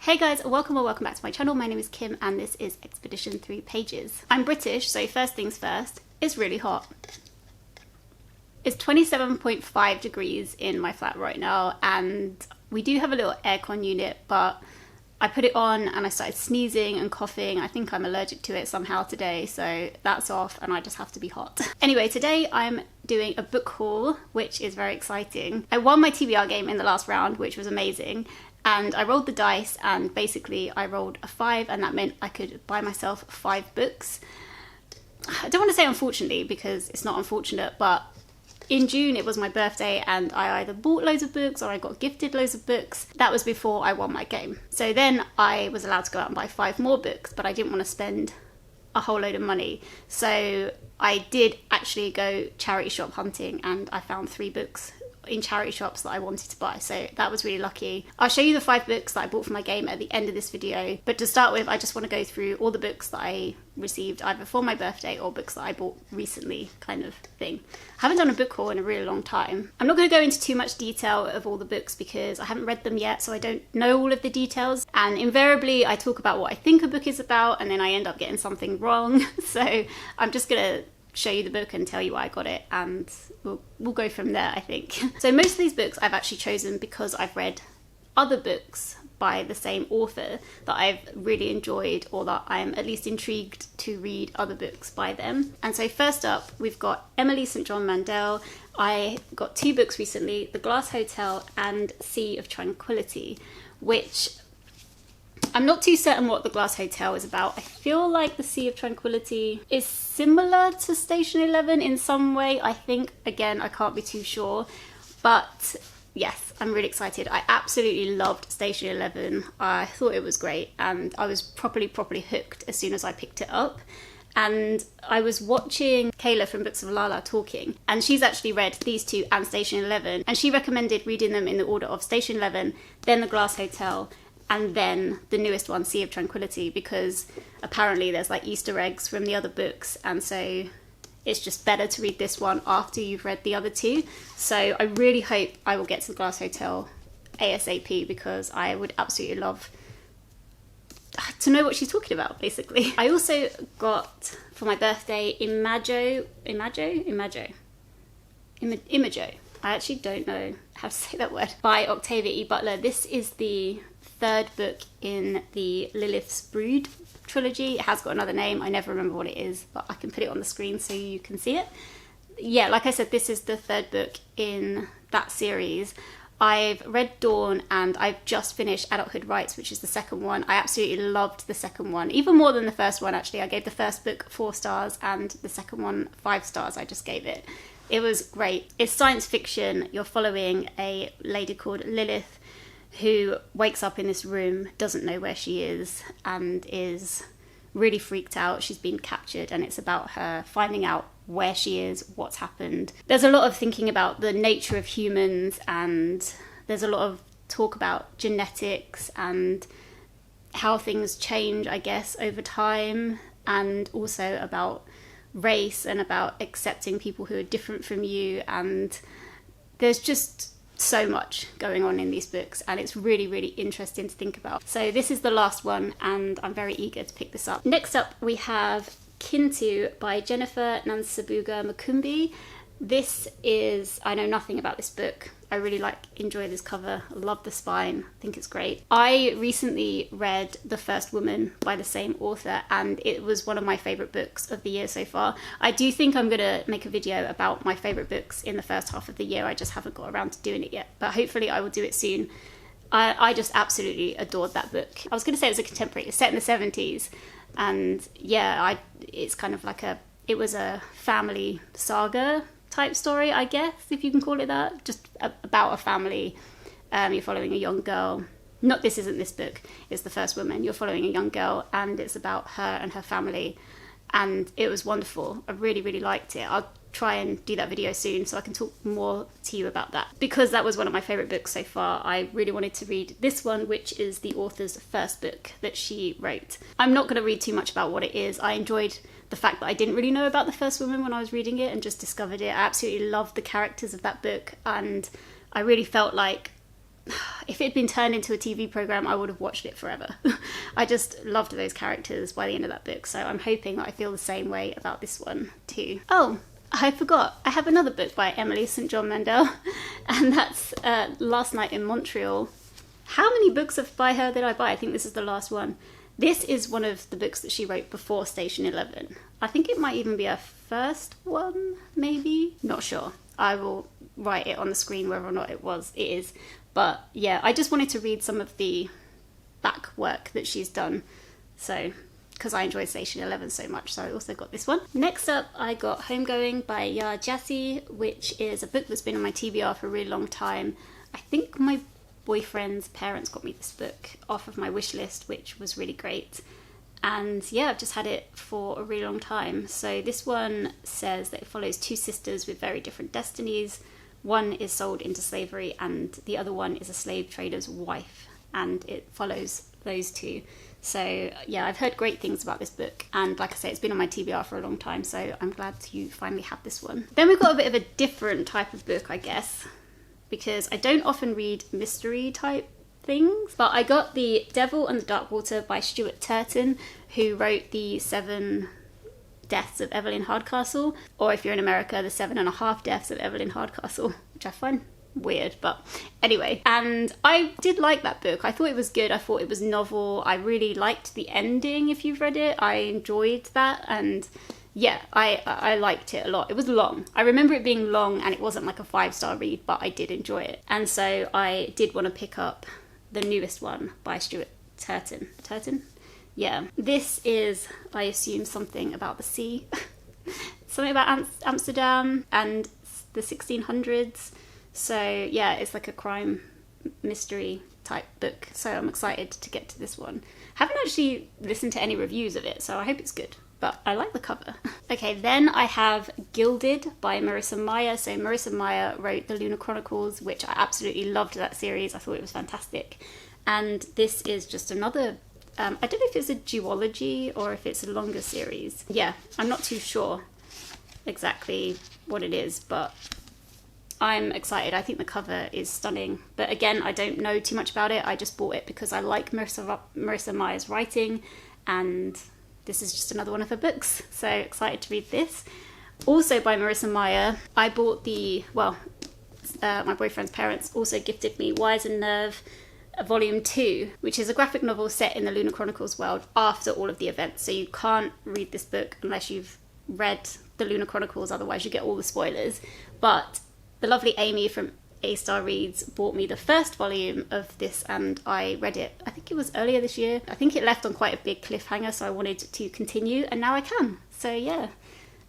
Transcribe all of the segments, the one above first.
Hey guys, welcome or welcome back to my channel. My name is Kim and this is Expedition 3 Pages. I'm British, so first things first, it's really hot. It's 27.5 degrees in my flat right now and we do have a little aircon unit, but I put it on and I started sneezing and coughing. I think I'm allergic to it somehow today, so that's off and I just have to be hot. Anyway, today I'm doing a book haul, which is very exciting. I won my TBR game in the last round, which was amazing. And I rolled the dice and basically I rolled a 5 and that meant I could buy myself 5 books. I don't want to say unfortunately because it's not unfortunate, but in June it was my birthday and I either bought loads of books or I got gifted loads of books. That was before I won my game. So then I was allowed to go out and buy 5 more books, but I didn't want to spend a whole load of money. So I did actually go charity shop hunting and I found 3 books in charity shops that I wanted to buy, so that was really lucky. I'll show you the 5 books that I bought for my game at the end of this video, but to start with I just want to go through all the books that I received either for my birthday or books that I bought recently, kind of thing. I haven't done a book haul in a really long time. I'm not going to go into too much detail of all the books because I haven't read them yet, so I don't know all of the details, and invariably I talk about what I think a book is about and then I end up getting something wrong. So I'm just gonna show you the book and tell you why I got it, and we'll go from there, I think. So most of these books I've actually chosen because I've read other books by the same author that I've really enjoyed, or that I'm at least intrigued to read other books by them. And so first up we've got Emily St. John Mandel. I got 2 books recently, The Glass Hotel and Sea of Tranquility, which I'm not too certain what The Glass Hotel is about. I feel like The Sea of Tranquility is similar to Station 11 in some way, I think. Again, I can't be too sure. But yes, I'm really excited. I absolutely loved Station 11. I thought it was great and I was properly hooked as soon as I picked it up. And I was watching Kayla from Books of Lala talking, and she's actually read these 2 and Station 11, and she recommended reading them in the order of Station 11, then The Glass Hotel, and then the newest one, Sea of Tranquility, because apparently there's like Easter eggs from the other books, and so it's just better to read this one after you've read the other 2. So I really hope I will get to The Glass Hotel ASAP because I would absolutely love to know what she's talking about, basically. I also got for my birthday Imago. I actually don't know how to say that word. By Octavia E. Butler. This is the 3rd book in the Lilith's Brood trilogy. It has got another name, I never remember what it is, but I can put it on the screen so you can see it. Yeah, like I said, this is the 3rd book in that series. I've read Dawn and I've just finished Adulthood Rights, which is the 2nd one. I absolutely loved the 2nd one, even more than the 1st one actually. I gave the 1st book 4 stars and the 2nd one 5 stars I just gave it. It was great. It's science fiction. You're following a lady called Lilith who wakes up in this room, doesn't know where she is, and is really freaked out. She's been captured, and it's about her finding out where she is, what's happened. There's a lot of thinking about the nature of humans, and there's a lot of talk about genetics and how things change, I guess, over time, and also about race and about accepting people who are different from you. And there's just so much going on in these books and it's really interesting to think about. So this is the last one and I'm very eager to pick this up. Next up we have Kintu by Jennifer Nansabuga Makumbi. This is, I know nothing about this book. I really enjoy this cover. I love the spine. I think it's great. I recently read The First Woman by the same author and it was one of my favourite books of the year so far. I do think I'm going to make a video about my favourite books in the first half of the year. I just haven't got around to doing it yet, but hopefully I will do it soon. I just absolutely adored that book. I was going to say it was a contemporary. It's set in the 70s and yeah, it's kind of like it was a family saga type story, I guess, if you can call it that. Just about a family. You're following a young girl. This isn't this book, it's The First Woman. You're following a young girl and it's about her and her family, and it was wonderful. I really liked it. I'll try and do that video soon so I can talk more to you about that, because that was one of my favourite books so far. I really wanted to read this one, which is the author's first book that she wrote. I'm not going to read too much about what it is. I enjoyed the fact that I didn't really know about The First Woman when I was reading it and just discovered it. I absolutely loved the characters of that book and I really felt like if it had been turned into a TV program, I would have watched it forever. I just loved those characters by the end of that book, so I'm hoping that I feel the same way about this one too. Oh, I forgot, I have another book by Emily St. John Mandel, and that's Last Night in Montreal. How many books by her did I buy? I think this is the last one. This is one of the books that she wrote before Station 11. I think it might even be her first one, maybe? Not sure. I will write it on the screen whether or not it is. But yeah, I just wanted to read some of the back work that she's done. So, because I enjoyed Station 11 so much, so I also got this one. Next up, I got Homegoing by Ya Jassi, which is a book that's been on my TBR for a really long time. I think my boyfriend's parents got me this book off of my wish list, which was really great. And yeah, I've just had it for a really long time. So this one says that it follows two sisters with very different destinies. One is sold into slavery and the other one is a slave trader's wife, and it follows those two. So yeah, I've heard great things about this book, and like I say, it's been on my TBR for a long time, so I'm glad to finally have this one. Then we've got a bit of a different type of book, I guess, because I don't often read mystery type things, but I got The Devil and the Dark Water by Stuart Turton, who wrote the 7 Deaths of Evelyn Hardcastle, or if you're in America, the 7.5 Deaths of Evelyn Hardcastle, which I find weird, but anyway. And I did like that book. I thought it was good. I thought it was novel. I really liked the ending. If you've read it, I enjoyed that, and yeah, I liked it a lot. It was long. I remember it being long, and it wasn't like a 5-star read, but I did enjoy it. And so I did want to pick up the newest one by Stuart Turton. Yeah. This is, I assume, something about the sea. Something about Amsterdam and the 1600s. So yeah, it's like a crime mystery type book. So I'm excited to get to this one. Haven't actually listened to any reviews of it, so I hope it's good. But I like the cover. Okay, then I have Gilded by Marissa Meyer. So Marissa Meyer wrote The Lunar Chronicles, which I absolutely loved that series. I thought it was fantastic. And this is just another, I don't know if it's a duology or if it's a longer series. Yeah, I'm not too sure exactly what it is, but I'm excited. I think the cover is stunning. But again, I don't know too much about it. I just bought it because I like Marissa Meyer's writing, and this is just another one of her books, so excited to read this. Also by Marissa Meyer, I bought my boyfriend's parents also gifted me Wires and Nerve Volume 2, which is a graphic novel set in the Lunar Chronicles world after all of the events. So you can't read this book unless you've read the Lunar Chronicles, otherwise you get all the spoilers. But the lovely Amy from A-Star Reads bought me the first volume of this, and I read it, I think it was earlier this year. I think it left on quite a big cliffhanger, so I wanted to continue, and now I can. So yeah,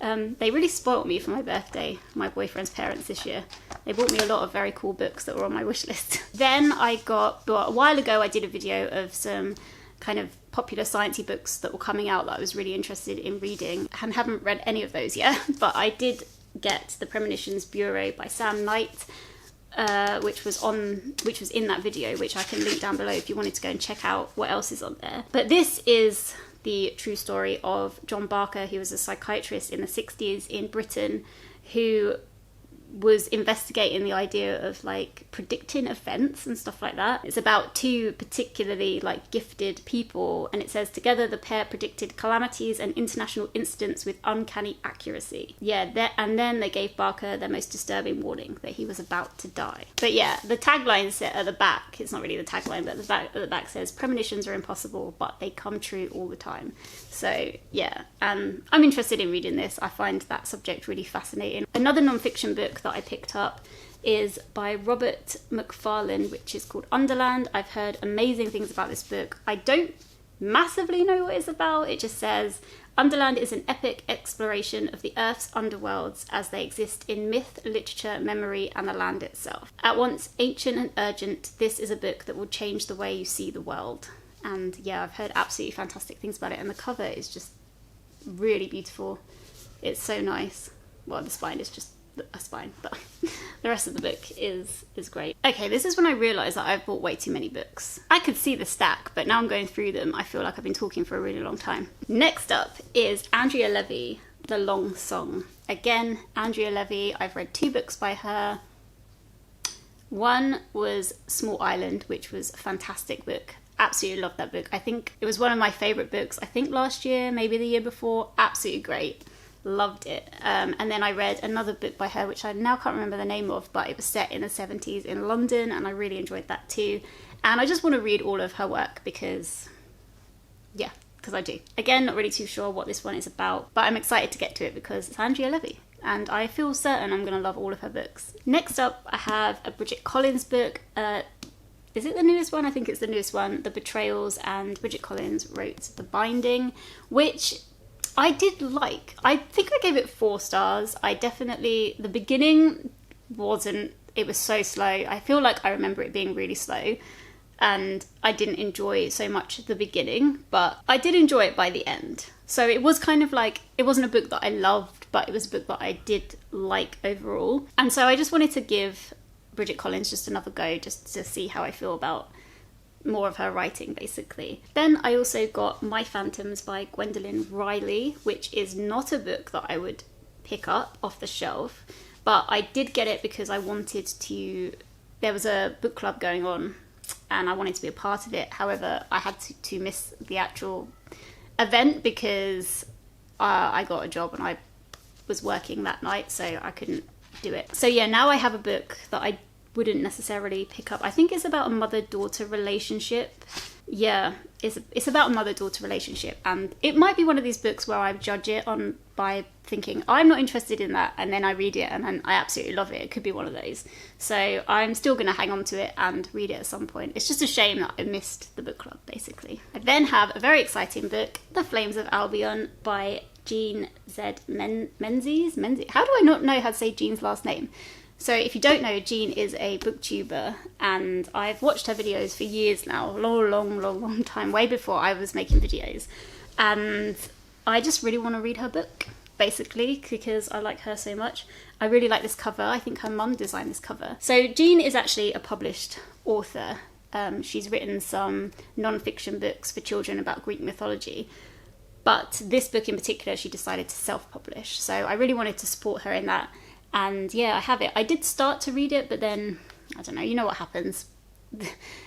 they really spoilt me for my birthday, my boyfriend's parents, this year. They bought me a lot of very cool books that were on my wish list. Then I got, a while ago I did a video of some kind of popular sciencey books that were coming out that I was really interested in reading, and haven't read any of those yet, but I did get The Premonitions Bureau by Sam Knight, which was in that video, which I can link down below if you wanted to go and check out what else is on there. But this is the true story of John Barker. He was a psychiatrist in the 60s in Britain who was investigating the idea of like predicting events and stuff like that. It's about two particularly like gifted people, and it says together the pair predicted calamities and international incidents with uncanny accuracy. Yeah, and then they gave Barker their most disturbing warning that he was about to die. But yeah, the tagline set at the back, it's not really the tagline, but at the back says premonitions are impossible, but they come true all the time. So yeah, I'm interested in reading this. I find that subject really fascinating. Another non-fiction book that I picked up is by Robert McFarlane, which is called Underland. I've heard amazing things about this book. I don't massively know what it's about. It just says, Underland is an epic exploration of the Earth's underworlds as they exist in myth, literature, memory, and the land itself. At once ancient and urgent, this is a book that will change the way you see the world. And yeah, I've heard absolutely fantastic things about it, and the cover is just really beautiful. It's so nice. Well, the spine is just a spine, but the rest of the book is great. Okay, this is when I realised that I've bought way too many books. I could see the stack, but now I'm going through them, I feel like I've been talking for a really long time. Next up is Andrea Levy, The Long Song. Again, Andrea Levy, I've read 2 books by her. One was Small Island, which was a fantastic book. Absolutely loved that book. I think it was one of my favourite books, I think last year, maybe the year before. Absolutely great. Loved it. And then I read another book by her, which I now can't remember the name of, but it was set in the 70s in London, and I really enjoyed that too. And I just want to read all of her work because I do. Again, not really too sure what this one is about, but I'm excited to get to it because it's Andrea Levy, and I feel certain I'm going to love all of her books. Next up, I have a Bridget Collins book. Is it the newest one? I think it's the newest one, The Betrayals, and Bridget Collins wrote The Binding, which I did like. I think I gave it 4 stars. The beginning it was so slow. I feel like I remember it being really slow, and I didn't enjoy so much the beginning, but I did enjoy it by the end. So it was kind of like, it wasn't a book that I loved, but it was a book that I did like overall. And so I just wanted to give Bridget Collins just another go, just to see how I feel about more of her writing, basically. Then I also got My Phantoms by Gwendolyn Riley, which is not a book that I would pick up off the shelf, but I did get it because I wanted to, there was a book club going on and I wanted to be a part of it. However, I had to miss the actual event because I got a job and I was working that night, so I couldn't do it. So yeah, now I have a book that I wouldn't necessarily pick up. I think it's about a mother-daughter relationship. Yeah, it's about a mother-daughter relationship, and it might be one of these books where I judge it by thinking I'm not interested in that, and then I read it and then I absolutely love it. It could be one of those. So I'm still going to hang on to it and read it at some point. It's just a shame that I missed the book club, basically. I then have a very exciting book, The Flames of Albion by Jean Z. Menzies. How do I not know how to say Jean's last name? So if you don't know, Jean is a booktuber, and I've watched her videos for years now, long time, way before I was making videos. And I just really want to read her book, basically, because I like her so much. I really like this cover. I think her mum designed this cover. So Jean is actually a published author. She's written some non-fiction books for children about Greek mythology. But this book in particular, she decided to self-publish. So I really wanted to support her in that. And yeah, I have it. I did start to read it, but then, I don't know, you know what happens.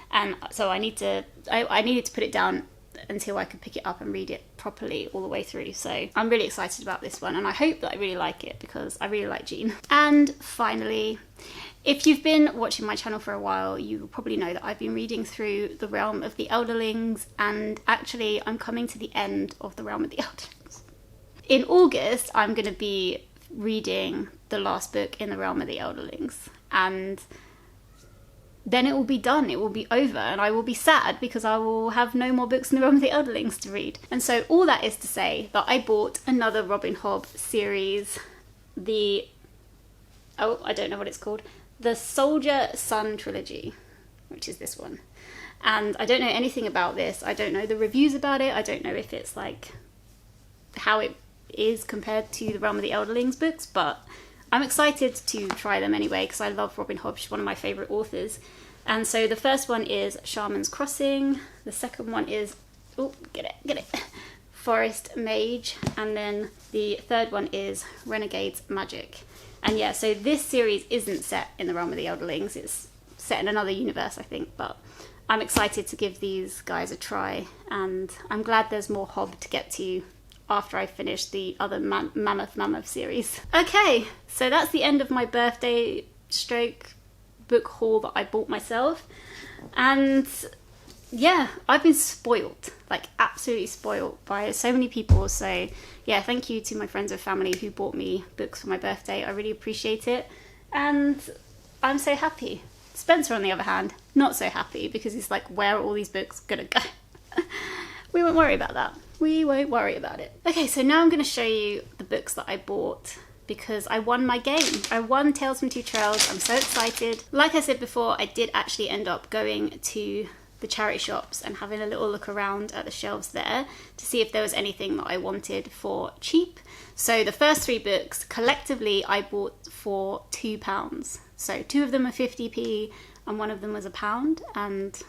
And so I needed to put it down until I could pick it up and read it properly all the way through. So I'm really excited about this one, and I hope that I really like it because I really like Jean. And finally, if you've been watching my channel for a while, you will probably know that I've been reading through The Realm of the Elderlings, and actually I'm coming to the end of The Realm of the Elderlings. In August, I'm going to be reading the last book in The Realm of the Elderlings, and then it will be done, it will be over, and I will be sad because I will have no more books in The Realm of the Elderlings to read. And so all that is to say that I bought another Robin Hobb series, I don't know what it's called, the Soldier Son trilogy, which is this one. And I don't know anything about this. I don't know the reviews about it. I don't know if it's like how it is compared to the Realm of the Elderlings books, but I'm excited to try them anyway because I love Robin Hobb. She's one of my favourite authors. And so the first one is Shaman's Crossing. The second one is, get it, Forest Mage. And then the third one is Renegade's Magic. And yeah, so this series isn't set in the Realm of the Elderlings. It's set in another universe, I think, but I'm excited to give these guys a try, and I'm glad there's more Hobb to get to after I finish the other Mammoth series. Okay, so that's the end of my birthday stroke book haul that I bought myself. And yeah, I've been spoilt, like absolutely spoilt by so many people. So yeah, thank you to my friends and family who bought me books for my birthday. I really appreciate it. And I'm so happy. Spencer, on the other hand, not so happy because he's like, where are all these books gonna go? We won't worry about that. We won't worry about it. Okay, so now I'm going to show you the books that I bought because I won my game. I won Tales from Two Trails. I'm so excited. Like I said before, I did actually end up going to the charity shops and having a little look around at the shelves there to see if there was anything that I wanted for cheap. So the first 3 books collectively I bought for £2. So 2 of them are 50p and 1 of them was £1, and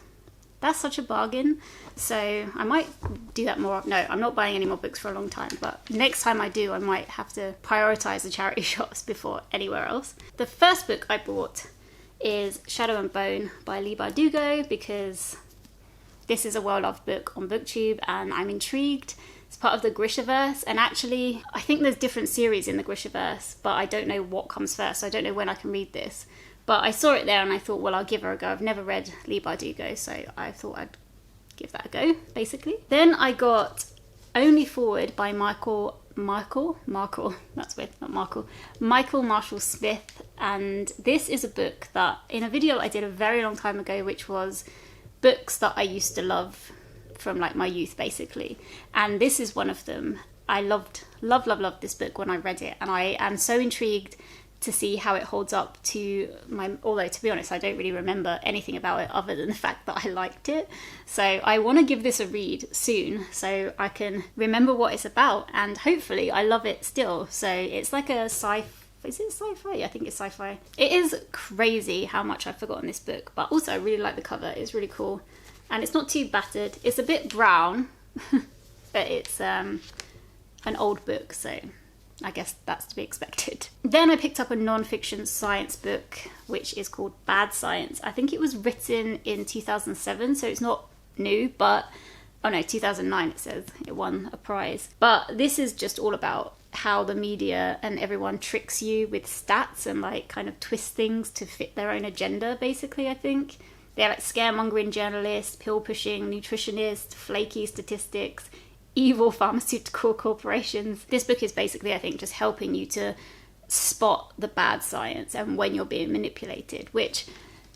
that's such a bargain. So I might do that more. No, I'm not buying any more books for a long time, but next time I do, I might have to prioritize the charity shops before anywhere else. The first book I bought is Shadow and Bone by Leigh Bardugo, because this is a well-loved book on BookTube and I'm intrigued. It's part of the Grishaverse, and actually I think there's different series in the Grishaverse, but I don't know what comes first, so I don't know when I can read this. But I saw it there and I thought, well, I'll give her a go. I've never read Leigh Bardugo, so I thought I'd give that a go, basically. Then I got Only Forward by Michael Marshall Smith, and this is a book that in a video I did a very long time ago, which was books that I used to love from like my youth, basically, and this is one of them. I loved this book when I read it, and I am so intrigued to see how it holds up to my, although to be honest I don't really remember anything about it other than the fact that I liked it. So I want to give this a read soon so I can remember what it's about, and hopefully I love it still. So it's like a is it sci-fi? I think it's sci-fi. It is crazy how much I've forgotten this book, but also I really like the cover. It's really cool and it's not too battered. It's a bit brown but it's an old book, so I guess that's to be expected. Then I picked up a non-fiction science book, which is called Bad Science. I think it was written in 2007, so it's not new, but, oh no, 2009 it says. It won a prize. But this is just all about how the media and everyone tricks you with stats and like kind of twist things to fit their own agenda, basically, I think. They're like scaremongering journalists, pill-pushing nutritionists, flaky statistics, evil pharmaceutical corporations. This book is basically, I think, just helping you to spot the bad science and when you're being manipulated, which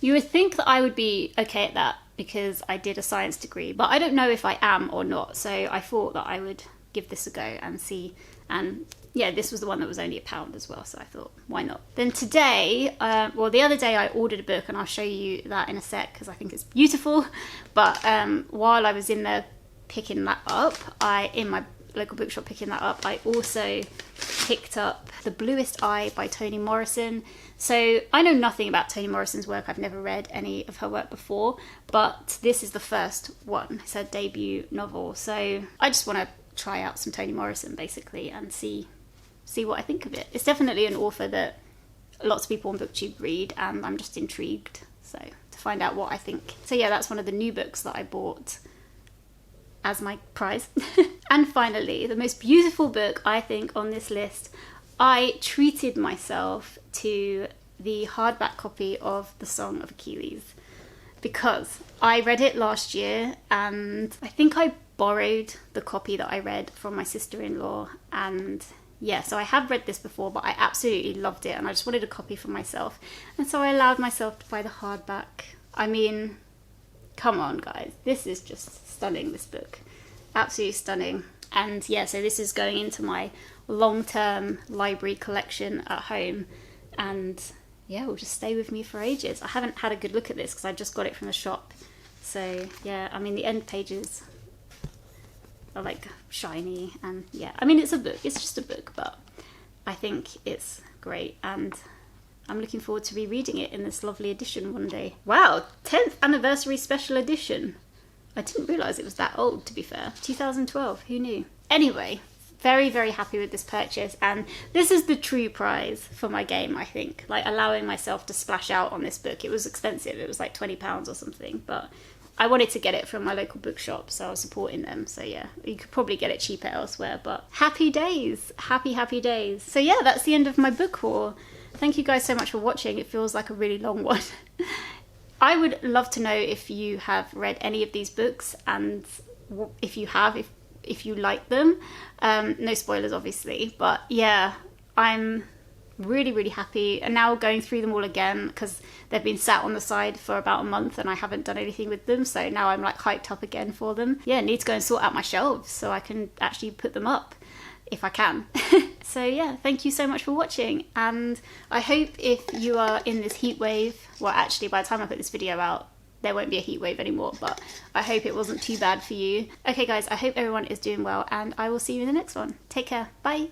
you would think that I would be okay at that because I did a science degree, but I don't know if I am or not, so I thought that I would give this a go and see. And yeah, this was the one that was only £1 as well, so I thought, why not? Then today, well, the other day I ordered a book, and I'll show you that in a sec because I think it's beautiful, but while I was in there picking that up, in my local bookshop picking that up, I also picked up The Bluest Eye by Toni Morrison. So I know nothing about Toni Morrison's work. I've never read any of her work before, but this is the first one. It's her debut novel. So I just want to try out some Toni Morrison basically and see what I think of it. It's definitely an author that lots of people on BookTube read, and I'm just intrigued so to find out what I think. So yeah, that's one of the new books that I bought as my prize. And finally, the most beautiful book I think on this list, I treated myself to the hardback copy of The Song of Achilles because I read it last year, and I think I borrowed the copy that I read from my sister-in-law, and yeah, so I have read this before, but I absolutely loved it and I just wanted a copy for myself, and so I allowed myself to buy the hardback. I mean, come on guys, this is just stunning, this book. Absolutely stunning. And yeah, so this is going into my long-term library collection at home, and yeah, will just stay with me for ages. I haven't had a good look at this because I just got it from the shop. So yeah, I mean the end pages are like shiny, and yeah, I mean it's a book, it's just a book, but I think it's great and I'm looking forward to rereading it in this lovely edition one day. Wow, 10th anniversary special edition. I didn't realise it was that old, to be fair. 2012, who knew? Anyway, very, very happy with this purchase, and this is the true prize for my game, I think. Like, allowing myself to splash out on this book. It was expensive, it was like £20 or something, but I wanted to get it from my local bookshop, so I was supporting them. So yeah, you could probably get it cheaper elsewhere, but happy days. Happy, happy days. So yeah, that's the end of my book haul. Thank you guys so much for watching. It feels like a really long one. I would love to know if you have read any of these books, and if you have, if you like them. No spoilers, obviously, but yeah, I'm really, really happy. And now going through them all again, because they've been sat on the side for about a month and I haven't done anything with them, so now I'm like hyped up again for them. Yeah, need to go and sort out my shelves so I can actually put them up if I can. So yeah, thank you so much for watching, and I hope if you are in this heat wave, well actually by the time I put this video out there won't be a heat wave anymore, but I hope it wasn't too bad for you. Okay guys, I hope everyone is doing well, and I will see you in the next one. Take care, bye.